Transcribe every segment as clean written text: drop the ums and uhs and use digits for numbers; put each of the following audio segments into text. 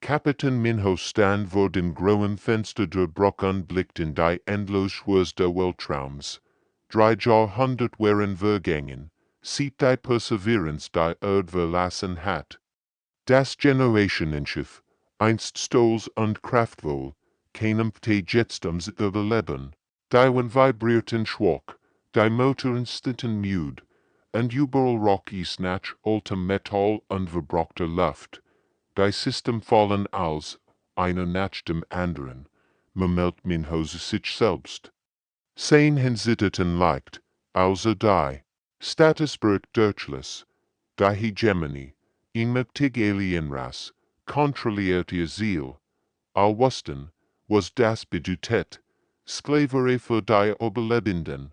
Kapitän Minho stand vor dem grauen Fenster der Brücke blickten die Endlosschwurs der Weltraums. 3 Jahrhundert waren vergangen, seit die Perseverance die Erde verlassen hat. Das Generationenschiff, einst stolz und kraftvoll, kämpfte jetzt ums Überleben. Die Wind vibrierten schwach, die Motoren standen müde, und überall roch es nach altem Metall und verbrauchter Luft. Die System fallen als, einer nach dem anderen, murmelt Minho sich selbst. Sein Hinsitterten leicht, also die Statusberg Deutschles, die Hegemony, in mächtig Alienras, kontrolliert ihr Ziel. Allwussten, was das bedeutet, Sklaverei für die Überlebenden.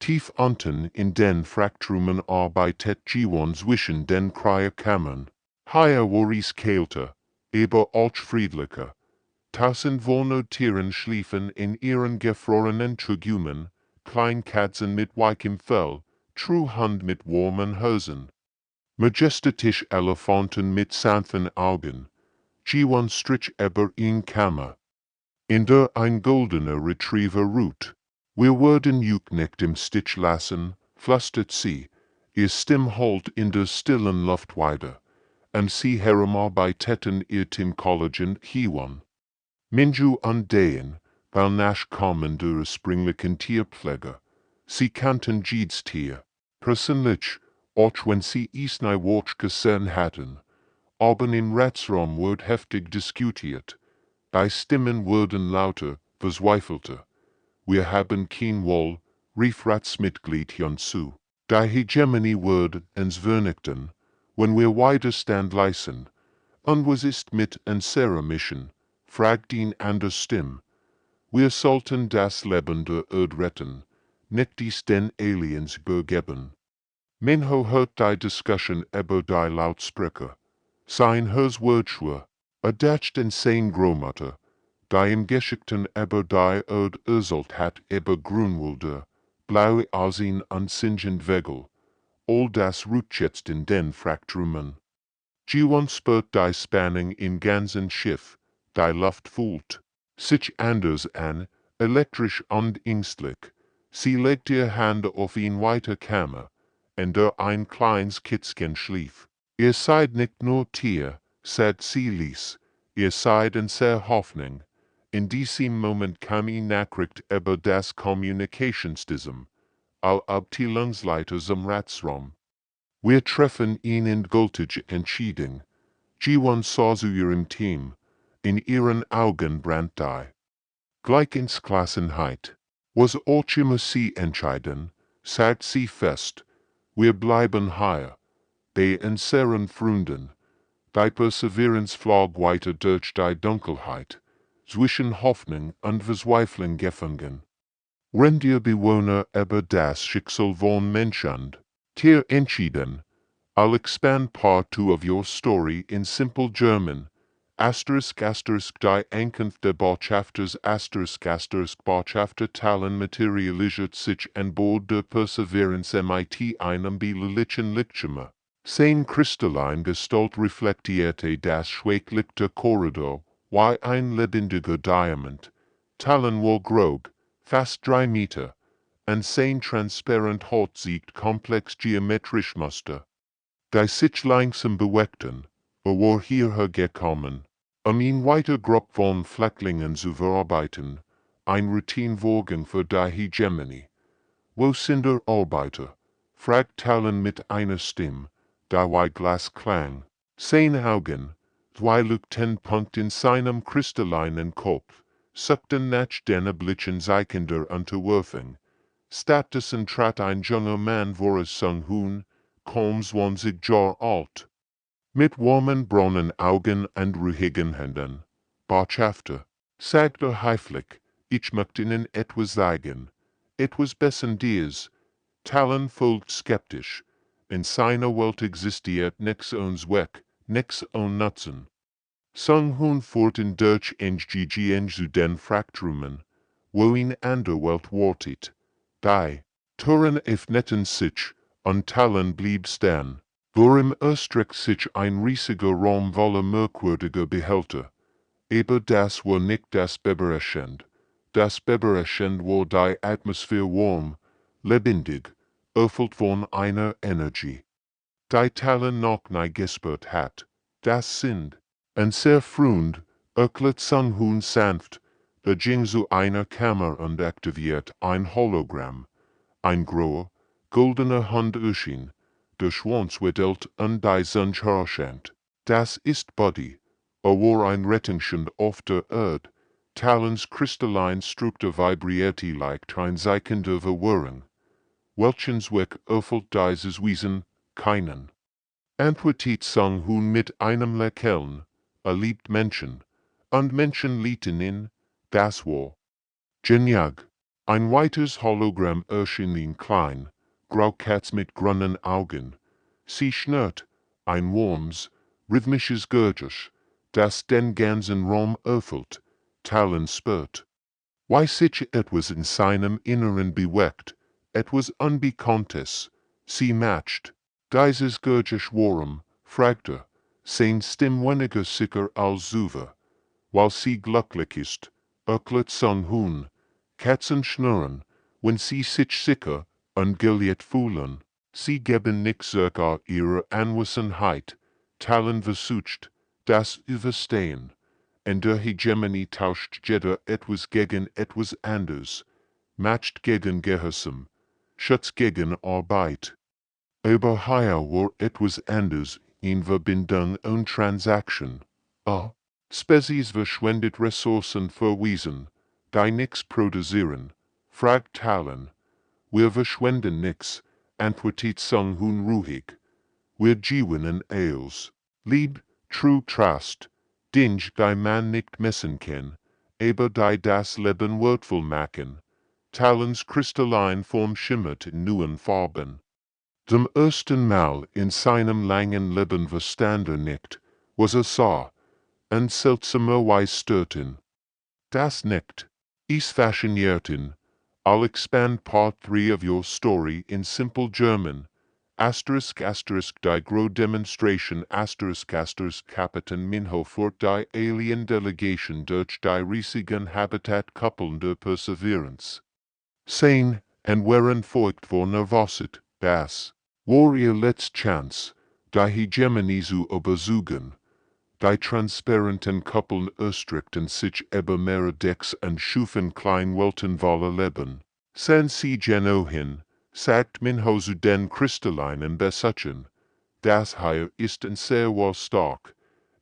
Tief unten in den Frakturen arbeitet G1 zwischen den Kriegerkammern. Hier war es kälter, aber auch friedlicher. Tausend Wohnnotieren schliefen in ihren gefrorenen Trügümen, Kleinkatzen mit weichem Fell, Truhhund mit warmen Hosen. Majestatisch Elefanten mit sanften Augen. G1 strich über in Kammer. In der ein goldener Retriever ruht. Wir werden juk nicht im Stich lassen, flüstert sie, ihr Stimm holt in der stillen Luft weiter, und sie herumarbeiteten ihr Tim Collagen Hiwan. Minju und Deen, weil nachkommen der ursprünglichen Tierpfleger. Sie kannten jedes Tier, persönlich, auch wenn sie es nie wirklich gesehen hatten. Aber im Ratsraum wird heftig diskutiert. Die Stimmen wurden lauter, verzweifelter. Wir haben kein Wohl, rief Ratsmitglied hinzu. Die Hegemony wird uns vernichten, wenn wir Widerstand leisten. Und was ist mit unserer Mission? Fragt ihn an der Stimme. Wir sollten das Leben der Erde retten, nicht dies den Aliens übergeben. Minho hört die Diskussion über die Lautsprecher. Sein Hörswörtschwur, erdacht in sein Großmutter, die im Geschichten über die Erde erzählt hat über Grünwälder, blaue Asien und singend Wegel. All das ruht jetzt in den Frakturen. G1 spürt die Spannung im ganzen Schiff, die Luft fühlt sich anders an, elektrisch und ängstlich. Sie legt ihr Hand auf ihn weiter Kammer, in der ein kleines Kitzchen schlief. Ihr seid nicht nur Tier, sagt sie leise, ihr seid in sehr Hoffnung. In diesem Moment kam die Nachricht über das Kommunikationssystem, Abteilungsleiter zum Ratsraum. Wir treffen ihn in gültige Entscheidung. G1 sah zu ihrem Team. In ihren Augen brannt die Gleichensglassenheit. Was auch immer sie entscheiden, sagt sie fest. Wir bleiben hier. Bei unseren Freunden. Die Perseverance flog weiter durch die Dunkelheit. Zwischen Hoffnung und Verzweiflung gefangen. Rentierbewohner über das Schicksal von Menschheit. Tier entschieden. I'll expand part 2 of your story in simple German. Asterisk die Ankunft der Botschafters Botschafter Talon materialisiert sich an Bord der Perseverance mit einem bildlichen Lichtschimmer. Sein kristallin Gestalt reflektierte das schwachlichte Korridor, wie ein lebendiger Diamant. Talon war grog, fast 3 Meter, und sein transparent Haut siegt komplex geometrisch Muster. Die sich langsam bewegten, war hierher gekommen, ihn weiter Gruppe von Flüchtlingen zu verarbeiten, ein Routinenvorgang für die Hegemony. Wo sind die Arbeiter? Fragt Talon mit einer Stimme, die wie Glas klang. Seine Augen, 2 Leuchtenpunkte in seinem kristallinen Kopf, suchten nach den Blitzen zeigender Unterwerfung. Stattdessen trat ein junger Mann vor es sang Huhn, kaum 20 Jahre alt. Mit warmen braunen Augen und ruhigen Händen. Botschafter, sagte heiflich, ich möchte Ihnen etwas sagen. Etwas Besonderes. Talon folgt skeptisch. In seiner Welt existiert nichts uns Weg, nichts ohne Nutzen. Sang Hun forten durch NGGN zu den Frakturen, wo in ander Welt wartet. Die Toren öffneten sich, und Talon blieb stehen. Worum erstreckt sich ein riesiger Raum voller merkwürdiger Behälter. Aber das war nicht das Beberechend. Das Beberechend war die Atmosphäre warm, lebendig, erfüllt von einer Energie, die Talon noch nie gespürt hat. Das sind ein sehr frühend, erklärt Sang-Hoon sanft, der ging zu einer Kammer und aktiviert ein Hologramm, ein grauer, goldener Handöhrchen, der Schwanz wedelt und die Sonnenscharschend. Das ist Buddy, war ein Rettungsschend auf der Erde, Talons kristallin Struktur vibrierte leicht ein Zeichen der Verwirrung. Welchen Zweck erfüllt dieses Wesen? Keinen. Antwortet Sang-Hoon mit einem Lächeln, liebt Menschen, und Menschen liebten ihn, das war genial. Ein weiteres Hologramm erschien ihn klein, graukatz mit grünen Augen. Sie schnurrt, ein warmes, rhythmisches Geräusch, das den ganzen Raum erfüllt. Talon spürt, wie sich etwas in seinem Inneren bewegt, etwas Unbekanntes. Sie matcht dieses Geräusch warm, fragte, sein Stimme weniger sicher als zuvor. Weil sie glücklich ist, erklärt Sang-Hoon, Katzen schnurren, wenn sie sich sicher und geliebt fühlen. Sie geben nicht sogar ihre Anwesenheit. Talon versucht, das überstehen. In der Hegemonie tauscht jeder etwas gegen etwas anderes, matcht gegen Gehorsam, Schutz gegen Arbeit. Aber hier war etwas anderes in Verbindung und Transaktion. Spezies verschwendet Ressourcen für Wesen, die nix produzieren, fragt Talon. Wir verschwenden nix, antwortet Sang-Hoon ruhig. Wir gewinnen alles. Lieb, True Trust, Dinge, die man nicht messen kann, aber die das Leben wertvoll machen. Talons kristallin Form schimmert in neuen Farben. Zum ersten Mal in seinem langen Leben verstand nicht, was sah, und seltsamerweise störten. Das nicht. Is fascinierten. I'll expand part 3 of your story in simple German. Asterisk asterisk die Gro Demonstration asterisk asterisk Kapitän Minho fort die Alien Delegation durch die riesigen Habitat Kuppeln der Perseverance. Sein, and wherein folgt vor Nervosit, das, war ihr letzt Chance, die Hegemonie zu überzeugen. Die transparenten Kuppeln erstreckten sich über mehrere Decks und schufen klein Welten voller Leben. San sie genau hin, sagt Minho zu den kristallinen Besatchen. Das hier ist ein sehr wohl stark.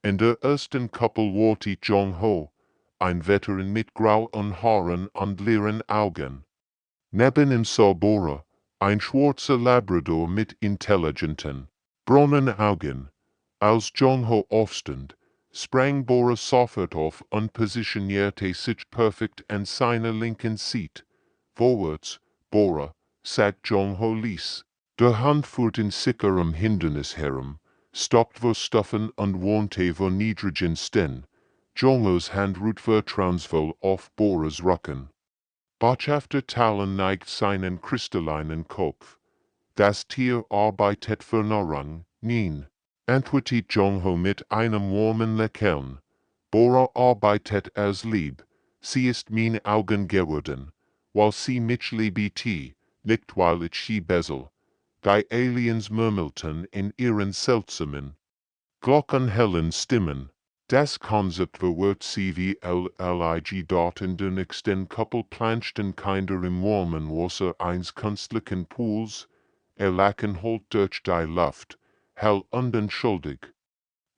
In der ersten Kuppel wartet Jong-ho, ein Veteran mit grauen Haaren und leeren Augen. Neben ihm Bora, ein schwarzer Labrador mit intelligenten, braunen Augen. Als Jong-ho aufstand, sprang Bora sofort auf und positionierte sich perfekt an seiner linken Seite. Vorwärts, Bora, sagt Jong-ho ließ. Der Hand führt in sicherem Hindernis herum, stoppt vor Stoffen und warnte vor niedrigen Sten. Jong-hos Hand ruht vertrauensvoll auf Boras Rücken. Botschafter Talon neigt seinen kristallinen Kopf. Das Tier arbeitet für Nahrung, nein, antwortet Jong-ho mit einem warmen Lächeln. Bora arbeitet als lieb, sie ist mein Augen geworden, weil sie mich liebt, nicht weil ich sie bessel. Die Aliens murmelten in ihren seltsamen, glockenhellen Stimmen. Das Konzept verwirrt sie wie LLIG dort in der nächsten Kuppel planschten Kinder im warmen Wasser eines künstlichen Pools, Lachen holt durch die Luft, hell und unschuldig.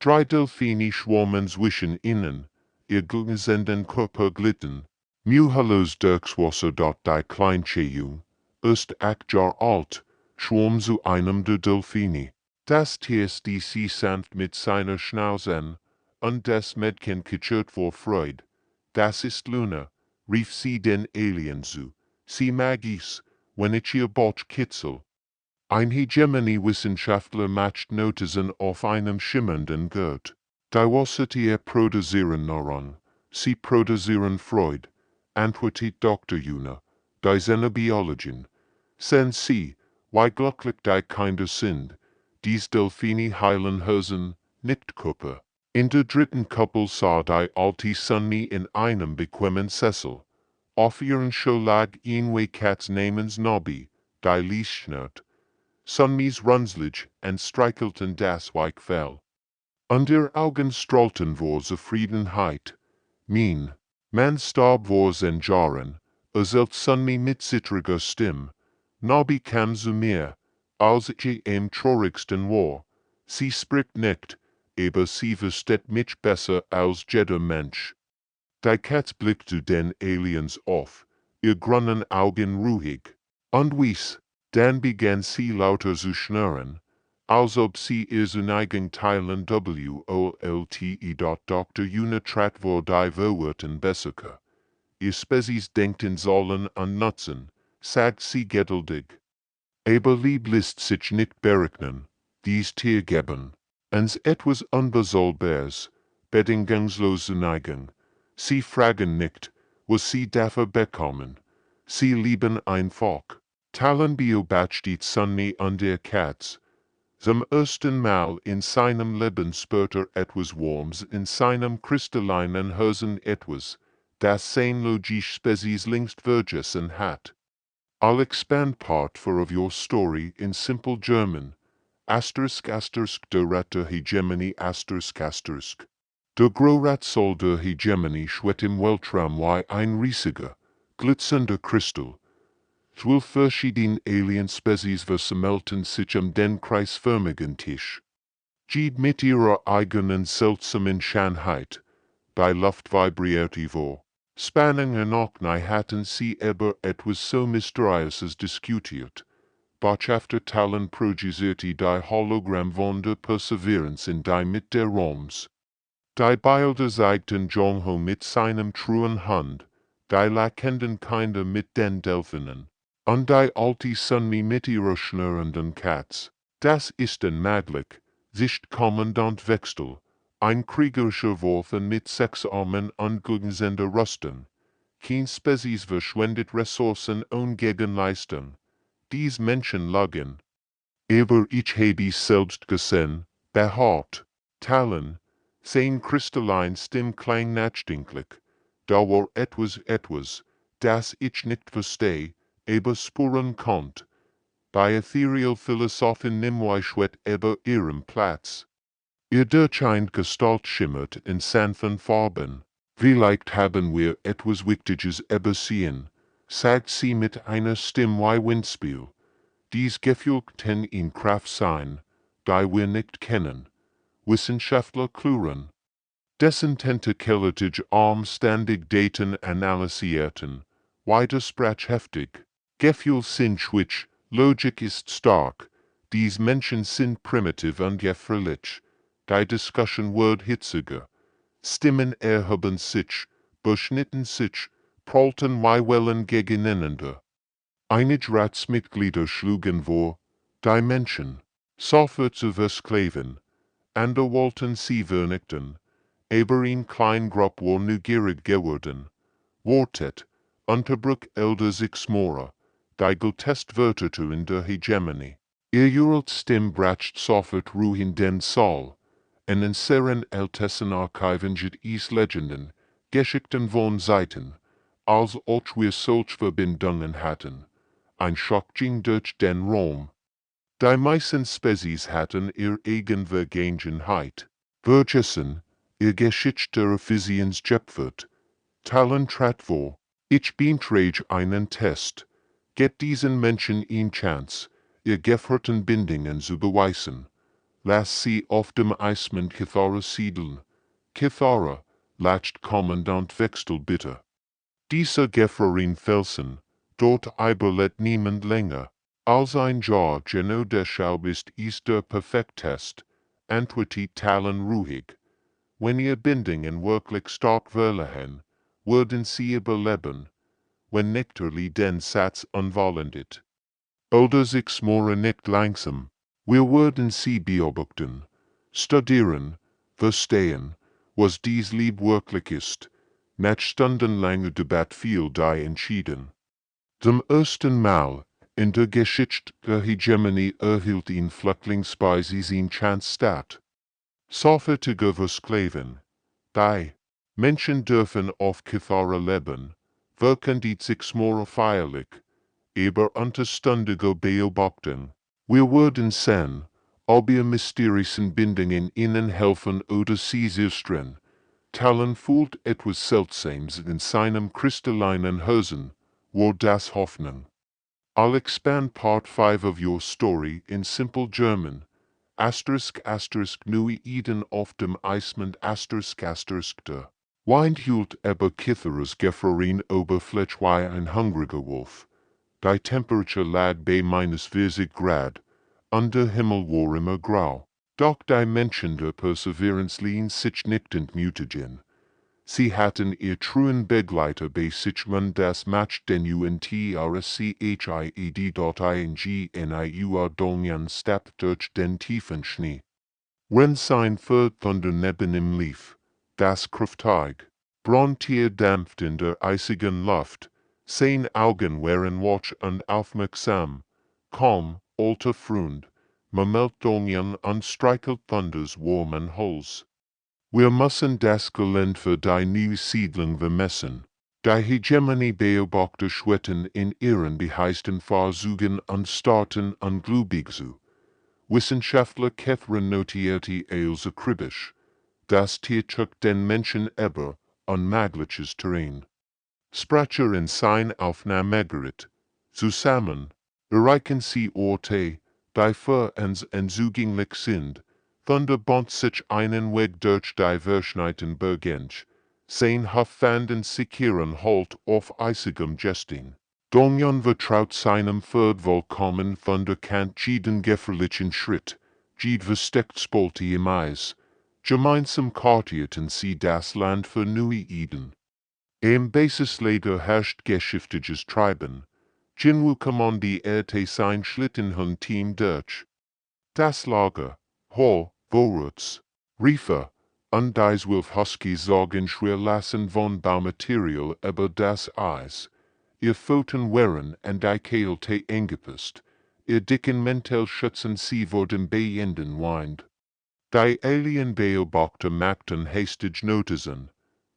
3 Delfini schwammen zwischen ihnen, ihr glänzenden Körper glitten. Mühelos durchs Wasser dort die Kleinchejung, erst 8 Jahre alt, schwamm zu einem der Delfini. Das Tier stieß sie sanft mit seiner Schnauze an, und das Mädchen kichert vor Freude. Das ist Luna, rief sie den Alien zu. Sie mag es, wenn ich ihr Bauch kitzel. Ein Hegemonie-Wissenschaftler macht Notizen auf einem schimmernden Gurt. Diversity produzieren Neuron. Sie produzieren Freude, antwortet Dr. Juna, die Xenobiologin. Sen sie, wie glücklich die Kinder sind, dies Delphini Heilenhausen, nicht Kuppe. In der dritten Kuppel sah die alte Sonne in einem bequemen Sessel. Auf ihren Schoß lag ein Katz namens Nobby, die Lieschnert. Sonnes runzlig und streichelten das Weich Fell. Und ihr Augen strahlten vor Zufriedenheit. Man starb vor Jaren, erzählt Sonne mit zittriger Stimme. Nobby kam zu mir, als ich am traurigsten war. Sie spricht nicht, aber sie versteht mich besser als jeder Mensch. Die Katz blickte den Aliens auf, ihr grünen Augen ruhig. Und wies, dann begann sie lauter zu schnurren, als ob sie ihren eigen Teilen wolte. Dr. Unitrat vor die Verwirrten Besserke. Ihr Spezies denken sollen an Nutzen, sagt sie geduldig. Aber lieb lässt sich nicht berechnen, dies Tier geben. Ans etwas Unbesollbares, bedingungslosen Neigung. Sie fragen nicht, was sie dafür bekommen. Sie lieben einfach. Talon beobachtet Sonne an der Katz. Zum ersten Mal in seinem Leben spürte etwas Warmes in seinem kristallinen Herzen etwas, das sein logisch Spezies längst vergessen hat. I'll expand part 4 of your story in simple German. Der Rat der Hegemony ***. Der Großrat soll der Hegemony schwet im Weltraum wie ein riesiger, glitzernder Kristall. 12 verschiedene Alien-Spezies versammelten sich den kreisförmigen Tisch. Jede mit ihrer eigenen seltsamen Schönheit. Bei Luft vibrierte vor. Spannungen auch hatten sie aber etwas so Mysteriöses diskutiert. Botschafter Talon projizierte die Hologramm von der Perseverance in die Mitte der Raums. Die Bilder zeigten Jongho mit seinem truen Hand, die lachenden Kinder mit den Delphinen, und die alte Sonne mit ihrer schnurrenden Katz. Das ist unmöglich, sich Kommandant Wechsel, ein kriegerischer Wurfen mit 6 Armen und glänzender Rüstung. Kein Spezies verschwendet Ressourcen ohne Gegenleistung. Dies Menschen lagen. Aber ich habe selbst gesehen, behaart, Talon, sein kristallin Stimm klang nachdenklich. Da war etwas, das ich nicht verstehe, aber spüren konnt. Bei ethereal Philosophen nimmer schwet über ihrem Platz. Ihr durchscheint Gestalt schimmert in sanften Farben. Vielleicht haben wir etwas Wichtiges übersehen, sagt sie mit einer Stimme wie Windspiel. Dies Gefühl kann in Kraft sein, die wir nicht kennen. Wissenschaftler klüren. Dessen tentakellertige Arm ständig Daten analysierten. Widersprach heftig. Gefühl sind schwach, Logik ist stark. Dies Menschen sind primitiv und gefährlich. Die Diskussion wird hitziger. Stimmen erhoben sich, beschnitten sich, prallten wie Wellen gegeneinander. Einige Ratsmitglieder schlugen vor, die Menschen, sofort zu versklaven. Andere wollten sie vernichten, aber ein klein Grupp war neugierig geworden. Wartet, unterbrach Elder Sixmora, die Gotestwörter in der Hegemony. Ihre Stimme bracht sofort Ruhe in den Saal. En in seren ältesten Archiven ist Legenden, Geschichten von Seiten, als ob wir solch Verbindungen hatten. Ein Schock ging durch den Raum. Die meisten Spezies hatten ihr eigen Vergangenheit. Vergessen, ihr Geschichte Physiens Jepfert. Talon trat vor. Ich beantrage einen Test. Get diesen Menschen eine Chance, ihr Gefährten Bindungen zu beweisen. Lass sie auf dem Eismond Kithara siedeln. Kithara, lacht Kommandant Wechsel bitte. Dieser Gefährin Felsen, dort überlebt niemand länger. Als ein Jahr genau deshalb ist der Perfekttest, antwortet Talon ruhig. Wenn ihr Bindungen wirklich stark wählen, würden sie überleben. Wenn nectarly den Satz unvollendet. Oder sich more nicht langsam. Wir würden sie beobachten, studieren, verstehen, was dies Lieb wirklich ist. Nach stundenlanger Debatte fiel die entschieden. Zum ersten Mal, In der Geschichte der Hegemonie erhielt ihn Flüchtlingsspies in Chanstadt. Sofortige Versklavung. Die Menschen dürfen auf Kithara leben, wirken die Sixmora feierlich, aber unterständige Beobachtung. Wir würden sehen, ob ihr mysterischen Bindungen ihnen helfen oder sie zerstören. Talon fühlt etwas Seltsames in seinem kristallinen Herzen, wo das Hoffnung. I'll expand part 5 of your story in simple German. Neue Eden auf dem Eismond der. Windhult aber Kitharas Gefährten Oberfläche wie ein hungriger Wolf. Die Temperatur lag bei -40 Grad. Der Himmel war immer grau. Doch die Menschen der Perseverance ließen sich nicht entmutigen. Sie hatten ihr truen Begleiter bei sich und das macht den UNTRCHIED.ING Stap durch den tiefen Schnee. Wenn sein Thunder neben ihm lief, das Kraftig Brauntier dampft in der eisigen Luft, seine Augen waren wach und aufmerksam. Komm, alter Freund, murmelt Donjan und streichelt Thunders warmen Hals. Wir müssen das Gelände für die neue Siedlung vermessen. Die Hegemonie beobachter Schwetten in ihren beheisten Fahrzeugen und starten ungläubig zu. Wissenschaftler Catherine notierte als akribisch. Das Tierzeug den Menschen aber unmögliches Terrain. Sprecher in sein Aufnahmegerät. Zusammen erreichen sie Orte, die für uns unzugänglich sind. Thunder bond sich einen Weg durch die Verschneiten Bergenge. Sein Hoffanden sicheren Halt auf eisigem Gesting. Donjan vertraut seinem vollkommen Thunder kennt jeden gefährlichen Schritt, jed versteckt Spolte im Eis. Gemeinsam kartierten sie das Land für neue Eden. Im Basislager herrscht geschäftliches Treiben. Jinwu kommandierte sein Schlittenhund-Team durch das Lager, Hall, Vorrats, Riefer, und die 12 Huskies sorgen schwer lassen von Baumaterial über das Eis. Ihr Pfoten waren an die Kälte eingepasst. Ihr dicken Mäntel schützen sie vor dem behenden Wind. Die Alien-Beobachter machten hastig Notizen.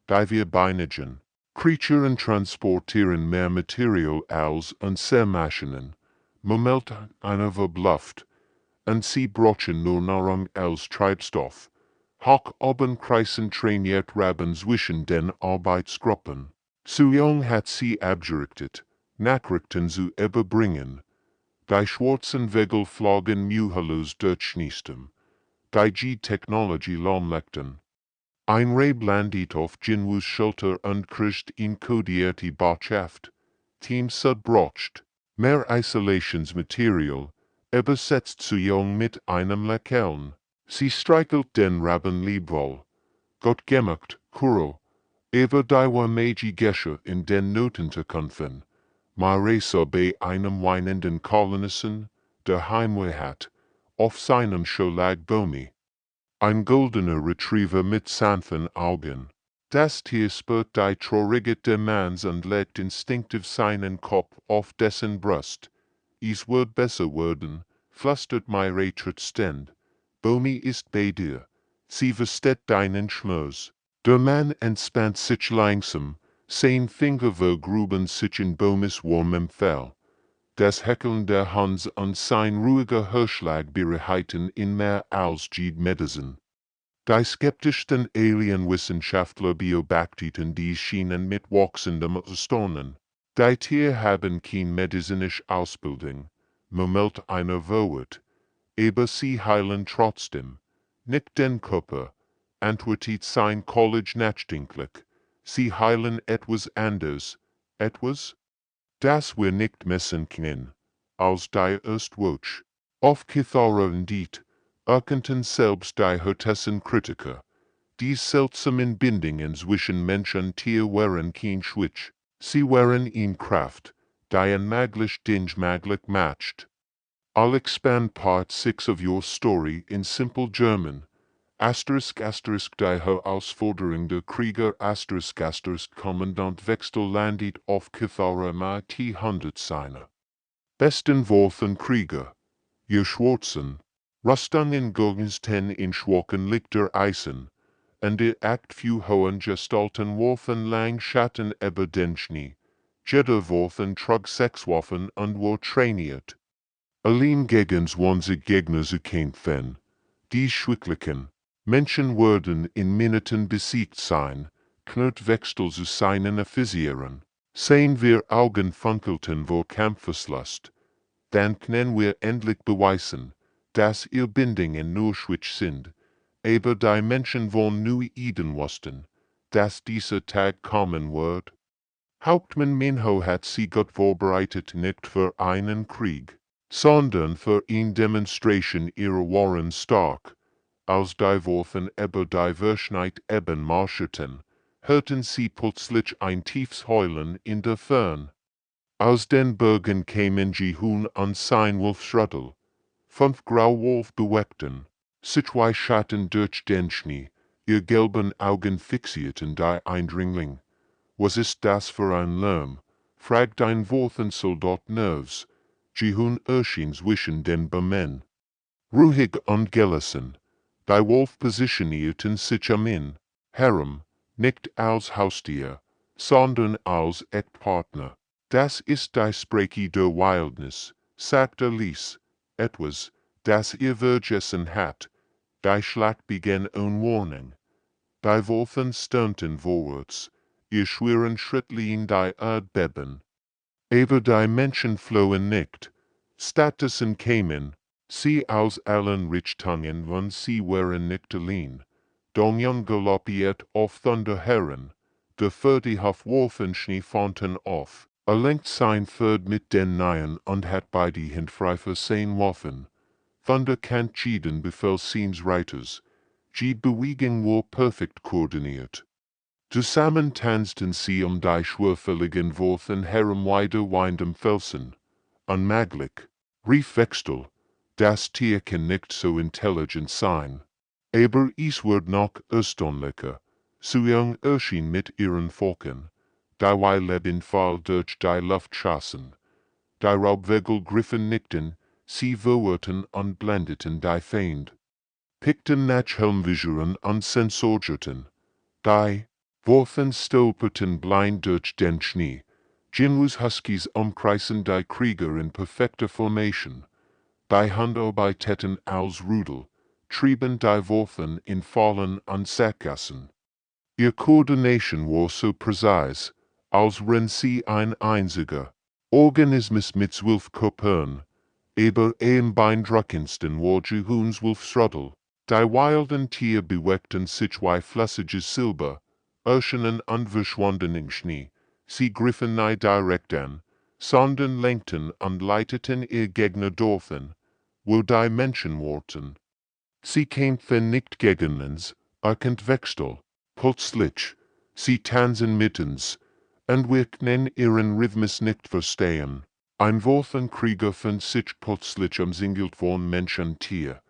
Die wir beinigen. Creaturen transportieren mehr Material als Maschinen. Moment einer verblüfft. Und sie brauchen nur Nahrung als Treibstoff. Hoch oben kreisen trainiert Raben zwischen den Arbeitsgruppen. Zu jung hat sie abgerichtet, Nachrichten zu überbringen. Die schwarzen Wegel flogen mühelos durchschniestem. Die G-Technology lahmlegten. Ein Rabe landet auf Jinwus Schulter und kriegt ihn kodierte Botschaft. Team Sud brocht. Mehr Isolationsmaterial, übersetzt zu jung mit einem Lächeln. Sie streichelt den Raben liebwohl. Gott gemacht, Kuro. Eva die Meiji Gesche in den Noten zu kämpfen. Maresa bei einem weinenden Kolonisten, der Heimweh hat, auf seinem Schoß lag Bomi. Ein goldener Retriever mit sanften Augen. Das Tier spürt die Traurigkeit des Manns und legt instinktiv seinen Kopf auf dessen Brust. Es wird besser werden, flüstert Myra tröstend. Bomi ist bei dir. Sie versteht deinen Schmerz. Der Mann entspannt sich langsam, sein Finger vergruben sich in Bomis warmem Fell. Das Hecheln der Hans und sein ruhiger Hörschlag bereiten ihn mehr als jede Medizin. Die skeptischsten Alienwissenschaftler beobachteten die Schienen mit wachsendem Erstaunen. Die Tiere haben keine medizinische Ausbildung, murmelt einer Verwirrt. Aber sie heilen trotzdem. Nicht den Körper, antwortet sein College nachdenklich. Sie heilen etwas anderes. Etwas? Das wir nicht messen können. Als die Erstwatch. Auf Kithara indeed, erkannten selbst die härtesten Kritiker. Die seltsamen Bindungen zwischen Mensch und Tier waren kein Schwitz. Sie waren in Kraft, die unmöglich möglich matcht. I'll expand part 6 of your story in simple German. Die Herausforderung der Krieger Kommandant Wechsel landet auf Kithara mit 100 seiner. Besten Worten Krieger, ihr Schwarzen, Rüstungen gegen 10-inch Lichter Eisen, und ihr Act few hohen Gestalten Worfen lang Schatten über den Schnee, jeder Worfen trug Sexwaffen und war trainiert. Allein gegen 20 Gegner zu kämpfen. Die schwicklichen Menschen würden in Minuten besiegt sein, Knurrtwechsel zu seinen Offizieren. Sehen wir Augen funkelten vor Kampfeslust, dann können wir endlich beweisen, dass ihr Bindungen nur schwach sind, aber die Menschen wollen nur Eden wussten, dass dieser Tag kommen wird. Hauptmann Minho hat sie Gott vorbereitet nicht für einen Krieg, sondern für eine Demonstration ihrer Waren stark. Als die Worfen über die Verschnitt eben marscherten, hörten sie plötzlich ein tiefes Heulen in der Ferne. Aus den Bergen kämen Jihun an sein Wolfsrudel. 5 Grauwolf beweckten, zwei Schatten durch den Schnee, ihr gelben Augen fixierten die Eindringling. Was ist das für ein Lärm? Fragt ein Wolfensoldat nervös. Jihun erschien zwischen den Bäumen. Ruhig und gelassen. Die Wolf positionierten sich am Inn. Harem, nicht als Haustier, sondern als Echtpartner. Das ist die Sprache der Wildnis, sagte Lies. Etwas, das ihr vergessen hat. Die Schlacht begann ohne Warnung. Die Wolfen stürmten vorwärts. Ihr schweren Schritt ließ die Erdbeben. Aber die Menschen flohen nicht. Stattdessen kämen sie aus allen Richtungen und sie waren nicht allein. Donjon galoppiert auf Thunder heran. Der Pferdehof warfen Schneefonten auf. Lenkt sein Pferd mit den Neien und hat bei die Hindpfeife sein Waffen. Thunder kann jeden Befehl seines Reiters. Die Bewegung war perfekt koordiniert. Zusammen tanzten sie die schwerfälligen Worten herum windem Felsen. Unmöglich, rief Wechsel, das Tier kann nicht so intelligent sein. Aber es wird noch erstaunlicher. Suyang erschien mit ihren Falken. Die Leben fall durch die Luft schossen. Die Raubvögel griffen nickten, sie verwirrten und blendeten die Feind. Pickten nach Helmvisuren und sensorgerten. Die Worfen stolperten blind durch den Schnee. Jinwus Huskies umkreisen die Krieger in perfekter Formation. Die Handarbeiteten als Rudel, trieben die Worfen in Fallen und Sackgassen. Ihr Koordination war so präzise, als wenn sie ein einziger Organismus mit 12 Körpern, aber am beeindruckendsten war Jihuns Wolfsrudel. Die wilden Tiere bewegten sich wie flüssiges Silber, erschienen und verschwanden im Schnee. Sie griffen nicht direkt an, sondern lenkten und leiteten ihr Gegner dorthin, wo die Menschen warten. Sie kämpfen nicht gegen uns, erkennt Wechsel. Plötzlich, sie tanzen mit uns, und wir können ihren Rhythmus nicht verstehen. Ein Wolfenkrieger fand sich plötzlich umsingelt von Mensch und Tier.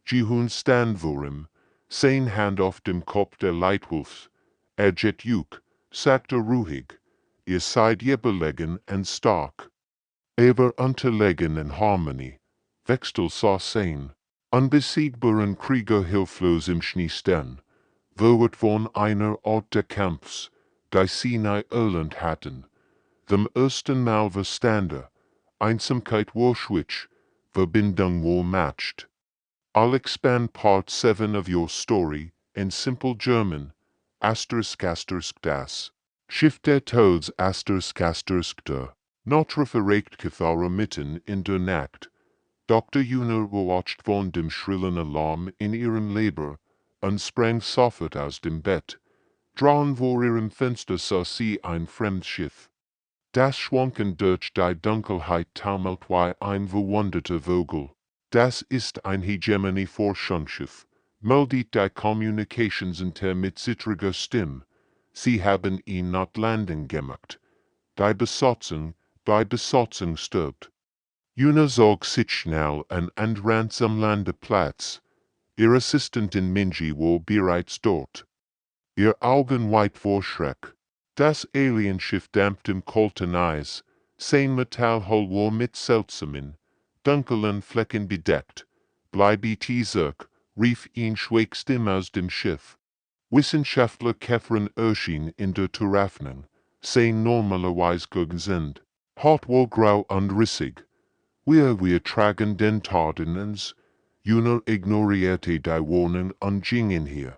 Jihun stand vor ihm, sein Hand auf dem Kopf der Leitwolfs. Jet Juk, sagte ruhig, ihr seid überlegen und stark. Aber unterlegen in Harmonie. Wechsel sah sein. Unbesiegbaren Krieger hilflos im Schnee stehen. Verwirrt von einer Art des Kampfs, die sie nicht erlernt hatten. Dem ersten Mal verstande, Einsamkeit war schwach, Verbindung war matched. I'll expand part 7 of your story in simple German. Das. Schiff der Toads der. Notre verregt Cathara mitten in der Nacht. Dr. Juner watcht von dem schrillen Alarm in ihrem Leber und sprang sofort aus dem Bett. Drawn vor ihrem Fenster sah sie ein Fremdschiff. Das Schwanken durch die Dunkelheit taumelt wie ein verwundeter Vogel. Das ist ein Hegemony-Forschungsschiff, meldet die Communicationsinter mit zittriger Stimme. Sie haben ihn not Landing gemacht. Die Besatzung stirbt. Juna zog sich schnell und ran zum Landeplatz. Ihr Assistentin Minji war bereits dort. Ihr Augen weit vor Schreck. Das Alienschiff dampft im kalten Eis. sein Metallhol war mit seltsamen, dunklen Flecken bedeckt. Bleibet zurück, rief ihn Schweigstim aus dem Schiff. Wissenschaftler Catherine erschien in der Türöffnung, sein normalerweise gesinnt. Hot war grau und rissig. Wir tragen den Tardinens. Juner ignorierte die Warnung und gingen hier.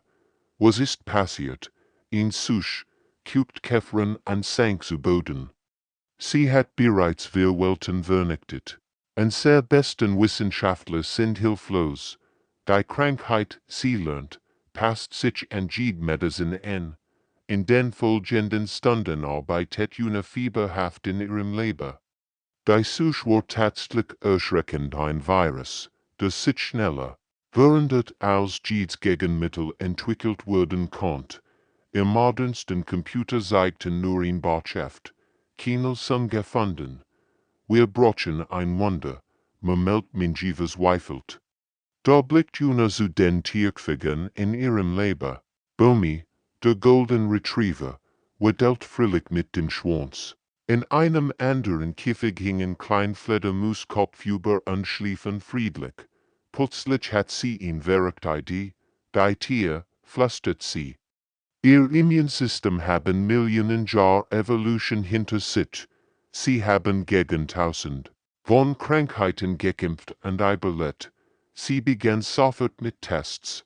Was ist passiert? In Susch, guckt Catherine an sank zu Boden. Sie hat bereits wir Welten vernichtet. Und sehr besten Wissenschaftler sind hilflos. Die Krankheit, sie lernt, passt sich an Medizin an. In den folgenden Stunden arbeitet eine fieberhaft in ihrem Leben. Die Susch war tatsächlich erschreckend ein Virus, das sich schneller, während als Gegenmittel entwickelt werden konnte. Im modernsten Computer zeigten nur in Botschaft. Keine zum gefunden. Wir brauchen ein Wunder, meldet Minji verzweifelt. Da blickt Juna zu den Tierkriegen in ihrem Leben. Bomi, der Golden Retriever, wedelt fröhlich mit dem Schwanz. In einem anderen Käfig hingen Kleinfledermauskopfüber und schliefen friedlich. Plötzlich hat sie ihn verrückt die Tier, flüstert sie. Ihr Immunsystem haben Millionen Jahre Evolution hinter sich. Sie haben gegen 1000 von Krankheiten gekämpft und überlebt. Sie begann sofort mit Tests.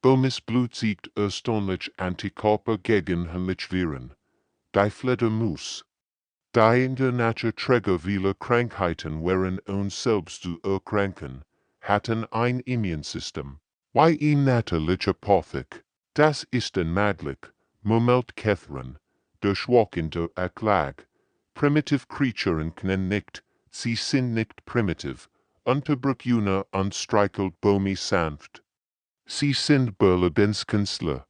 Bomis Blut siegt erstaunlich Antikörper gegen heimliche Viren. Die Fledermaus. Die in der Natur träger viele Krankheiten wären uns selbst zu erkranken, hatten ein Immunsystem. Wie in natürlicher Apothek. Das ist unmöglich, murmelt Catherine, der schwankende Erklag. Primitive Creaturen können nicht, sie sind nicht primitiv, unterbrach Juna und streichelt Bomi sanft. Sie sind Berlebenskünstler.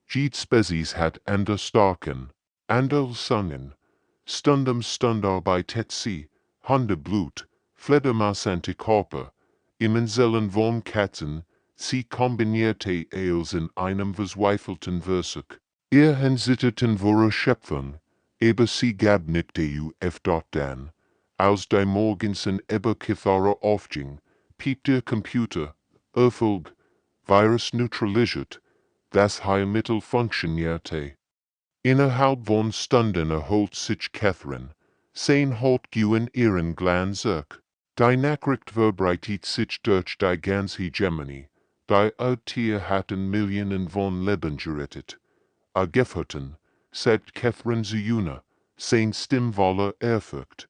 Jede Spezies hat andere Starken, andere Sungen. Stund um Stund arbeitet sie, Hundeblut, Fledermaus-Antikörper, Immensellen von Katzen, sie kombinierte alles in einem verzweifelten Versuch. Ihr Hensitterten wahre Schöpfung, aber sie gab nicht auf dort dann. Als die morgensen Eberkithara aufging, piept der Computer, Erfolg, Virus neutralisiert, das Heilmittel funktionierte. Innerhalb von Stunden erholt sich Catherine, sein Halt in ihren Glanz. Die Nachricht verbreitet sich durch die ganze Hegemonie. Die Tier hatten Millionen von Leben gerettet. Gefährten, sagt Catherine zu Juna, sein Stimme voller Ehrfurcht.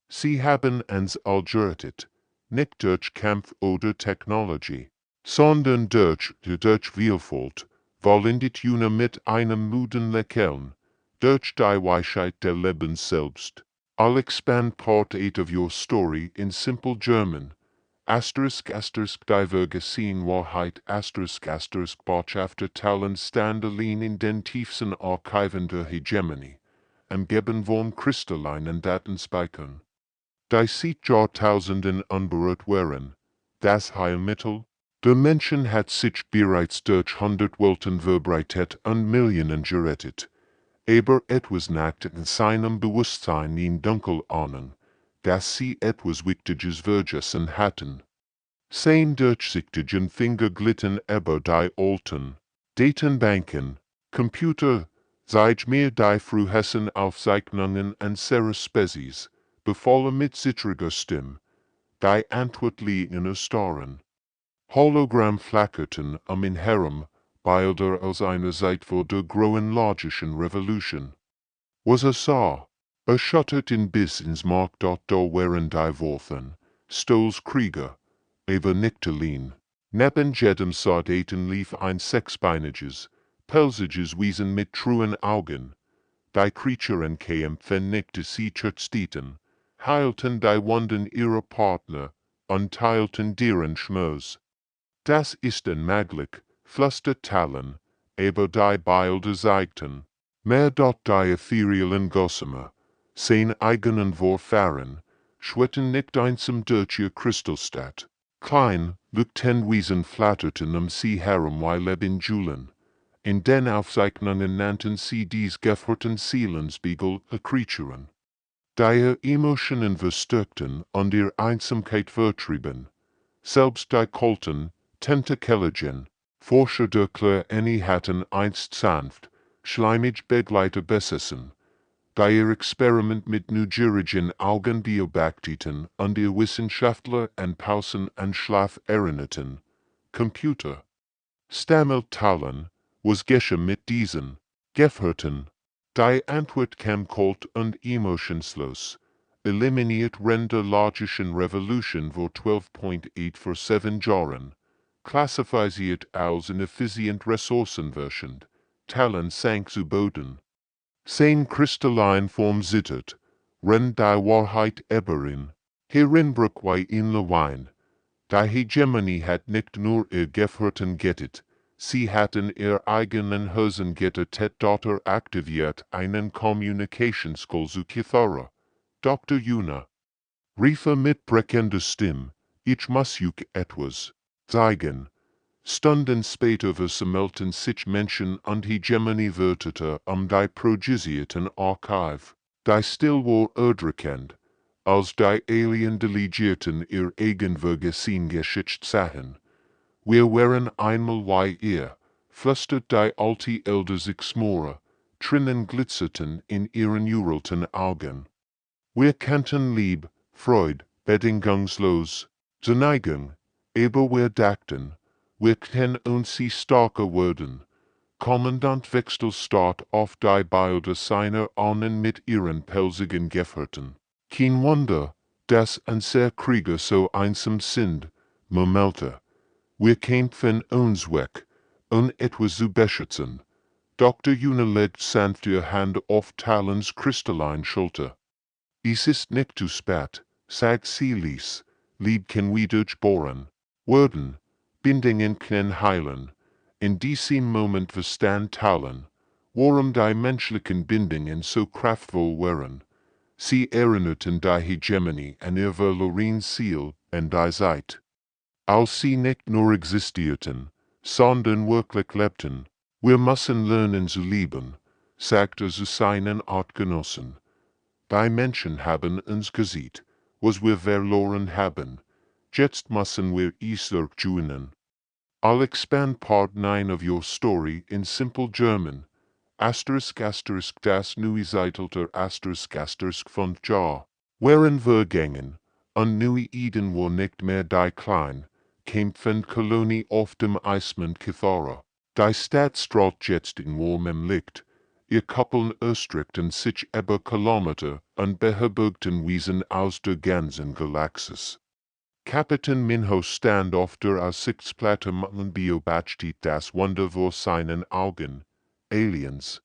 Sie haben uns all gerettet, nicht durch Kampf oder Technologie, sondern durch Vielfalt. Vollendet Juna mit einem müden Lächeln, durch die Weisheit der Lebens selbst. I'll expand part 8 of your story in simple German. Die Vergesehen Wahrheit Botschafter Talen stand allein in den tiefsten Archiven der Hegemonie, umgeben von kristallinen Datenspeichern. Die seit Jahrtausenden unberührt waren. Das Heilmittel? Der Menschen hat sich bereits durch 100 Welten verbreitet und Millionen gerettet. Aber etwas nagt in seinem Bewusstsein in dunkel ahnen, dass sie etwas Wichtiges vergessen hatten. Sein durchsichtigen Finger glitten über die alten Datenbanken, Computer, seit mir die frühesten Aufzeichnungen an seiner Spezies, befohlen mit zittriger Stimme, die Antwort liegen erstarren. Hologramm flackerten ihn herum, Bilder aus einer Zeit vor der chronologischen Revolution. Was sah, erschüttert ihn bis ins Mark dort da waren die Worten, Stols Krieger, aber nicht allein. Neben jedem Soldaten lief ein sechsbeiniges, pelziges Wesen mit truen Augen. Die Creaturen kämpften nicht sie zerstiten, heilten die Wunden ihrer Partner und teilten deren Schmerz. Das ist unmöglich, flüstert Talon, aber die Bilder zeigten, mehr dort die etherealen Gossamer, sein eigenen Vorfahren, schwitten nicht einsam durch ihr Kristallstadt. Klein, Leuchtenwesen flatterten sie herum wie Lebensjulen. In den Aufzeichnungen nannten sie dies gefährten Seelenspiegel Creaturen. Die Emotionen verstärkten und ihre Einsamkeit vertrieben. Selbst die kalten, tentakelligen Forscher der Kläreni hatten einst sanft, schleimig Begleiter besessen, die ihr Experiment mit neugierigen Augen beobachteten und ihr Wissenschaftler an Pausen und Schlaf erinnerten. Computer. Stammelt Talon, was geschehen mit diesen Gefährten? Die Antwort kam kalt und emotionslos. Eliminiert Render logischen Revolution vor 12.847 Jahren. Klassifiziert als ineffizient ressourcenverschend. Talon sank zu Boden. Sein kristallin Form zittert. Ren die Wahrheit eberin. Hierin braucht in Lewein. Die Hegemonie hat nicht nur ihr Gefährten gettet, sie hatten ihr eigenen Hosen gettet aktiviert einen Kommunikationscall zu Kithara. Dr. Yuna. Riefe mit brechender Stimme, ich muss euch etwas zeigen. Stunden später versammelten sich Menschen und Hegemonie-Wörter die projizierte Archive. Die still war erdrückend, als die Alien-Delegierten ihr Eigenvergeschichte sahen. Wir wären einmal wie ihr, flüstert die alte Elder sich Smora, Tränen glitzerten in ihren uralten Augen. Wir kannten Lieb, Freud, bedingungslos, Zuneigung, aber wir dachten, wir können uns sie starker werden. Kommandant Wechselstart auf die Bilder seiner Ahnen mit ihren pelzigen Gefährten. Kein Wunder, dass unsere Krieger so einsam sind, murmelte. Wir kämpfen uns weg, etwas zu beschützen. Dr. Yuna legt sanft ihre Hand auf Talons kristallin Schulter. Es ist nicht zu spät, sagt sie leise, Lieb kann wieder geboren werden, Bindungen können heilen. In diesem Moment verstand Talon, warum die menschlichen Bindungen so kraftvoll waren. Sie erinnerten die Hegemonie an ihr verloren Ziel und die Zeit. Als sie nicht nur existierten, sondern wirklich lebten. Wir müssen lernen zu lieben, sagte zu seinen Artgenossen. Die Menschen haben uns gesehen, was wir verloren haben. Jetzt müssen wir es zurückgewinnen. I'll expand part 9 of your story in simple German. **Das neue Zeitalter von Jahr. Wären vergangen, und neue Eden war nicht mehr die klein, kämpfend Kolonie auf dem Eismond Kithara. Die Stadt strahlt jetzt in warmem Licht. Ihr Kuppeln erstreckten sich über Kilometer und beherbergten Wiesen aus der ganzen Galaxis. Kapitän Minho stand auf der Aussichtsplatte und beobachtet das Wunder vor seinen Augen. Aliens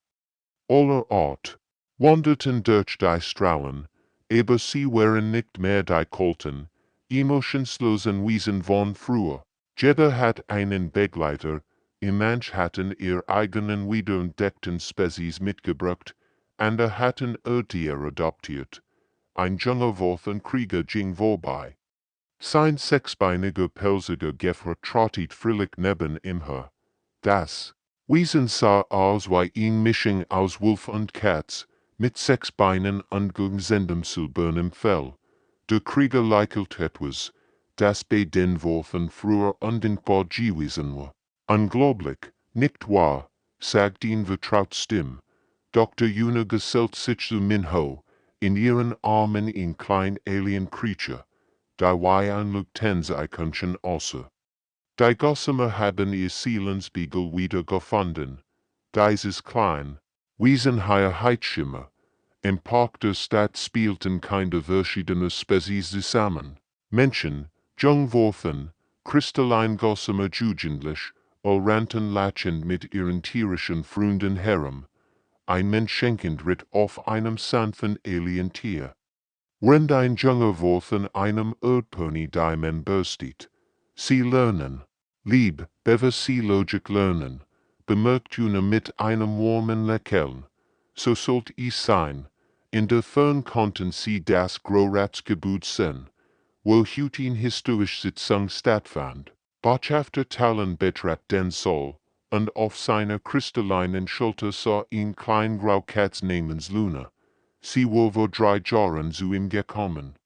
aller Art wanderten durch die Strahlen, aber sie waren nicht mehr die kalten, emotionslosen Wesen von früher. Jeder hat einen Begleiter, manche hatten ihr eigenen wiederentdeckten Spezies mitgebracht, andere hatten Erdtiere adoptiert. Ein junger Krieger ging vorbei. Sein sechsbeiniger pelziger Gefährt trottet fröhlich neben ihm her. Das Wesen sah aus wie eine Mischung aus Wolf und Katz, mit 6 Beinen und glänzendem silbernem Fell. Der Krieger lächelt etwas, das bei den Worten früher undenkbar gewesen war. Unglaublich, nicht wahr? Sagt ihn vertraut Stimme. Dr. Yuna gesellt sich zu Minho, in ihren Armen ein klein Alien Creature. Die ein Lufthansa-Eichhörnchen außer. Die Gossamer haben ihr Seelenspiegel wieder gefunden. Dies ist klein, wiesenheier Heitschimmer. Im Park der Stadt spielten keine verschiedene Spezies zusammen. Menschen, Jungwurfen, kristallin Gossamer jugendlich, rannten lachend mit ihren tierischen Freunden herum. Ein Menschenkind ritt auf einem sanften Alien-Tier. Wenn ein junger Wurf in einem Erdpony Diamond bürstet, sie lernen. Lieb, bever sie Logik lernen, bemerkt Juna mit einem warmen Lächeln. So sollt es sein. In der Fern konnten sie das Großratsgebäude sehen, wo heute eine historische Sitzung stattfand. Botschafter Talon betrat den Saal, und auf seiner kristallinen Schulter sah ihn klein Graukatz namens Luna. sie wo vor 3 Jahren zu ihm gekommen.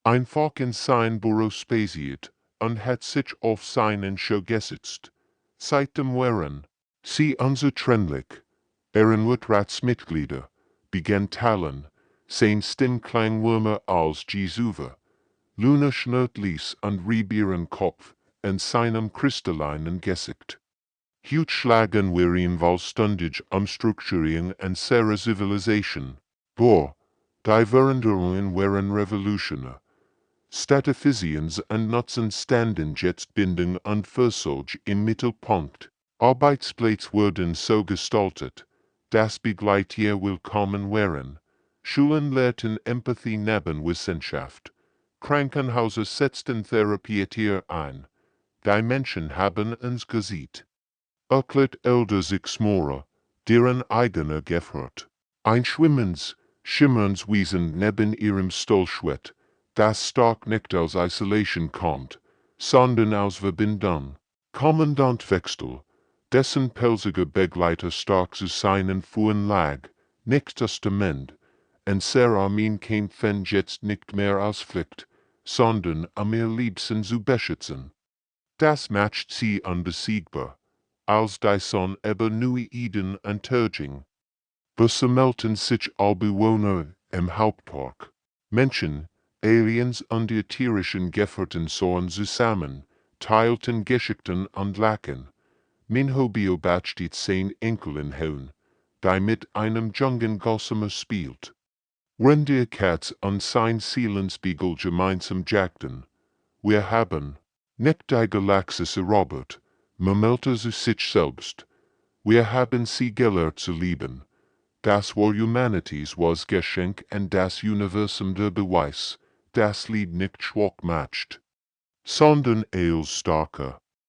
Einfach in sein Büro spaziert und hat sich auf seinen Show gesetzt. Seitdem waren sie unzertrennlich. Wird Ratsmitglieder, begann Talon, sein Stimm klang wärmer als Jesuve. Luna schnurrt ließ und rieb ihren Kopf in seinem kristallinen Gesicht. Huge schlagen wir ihn vollständig Umstrukturieren unserer Zivilisation. Boah, die Veränderungen waren revolutionär. Statisticians und Nutzen standen jetzt Bindung und Versorgung im Mittelpunkt. Arbeitsplätze wurden so gestaltet, dass Begleiter willkommen waren. Schulen lehrten Empathie neben Wissenschaft. Krankenhäuser setzten Therapietier ein. Die Menschen haben uns gesehen. Erklärt Elders Explorer, deren eigener Gefährt. Ein schimmerndes Wesen neben ihrem Stolschwett, das stark nicht aus Isolation kommt, sondern aus Verbindung. Kommandantwechsel, dessen pelziger Begleiter stark zu seinen Fuhren lag, nicht Testament, und Armin kämpfen jetzt nicht mehr aus Pflicht, sondern ihr Liebsten zu beschützen. Das macht sie unbesiegbar, als die Sonne über neue Eden unterging. Versammelten sich alle Bewohner im Hauptpark. Menschen, Aliens und die tierischen Gefährten soen zusammen, teilten Geschichten und Lachen. Mein Hobby beobachtet sein Enkelin Helen, die mit einem jungen Gossamer spielt. Reindeer Katz und sein Seelenspiegel gemeinsam jagten. Wir haben nicht die Galaktische Robert, meldete sie sich selbst. Wir haben sie gelernt zu lieben. Das war Humanities was Geschenk und das Universum der Beweis, das Lied nicht schwach macht, sondern als starker.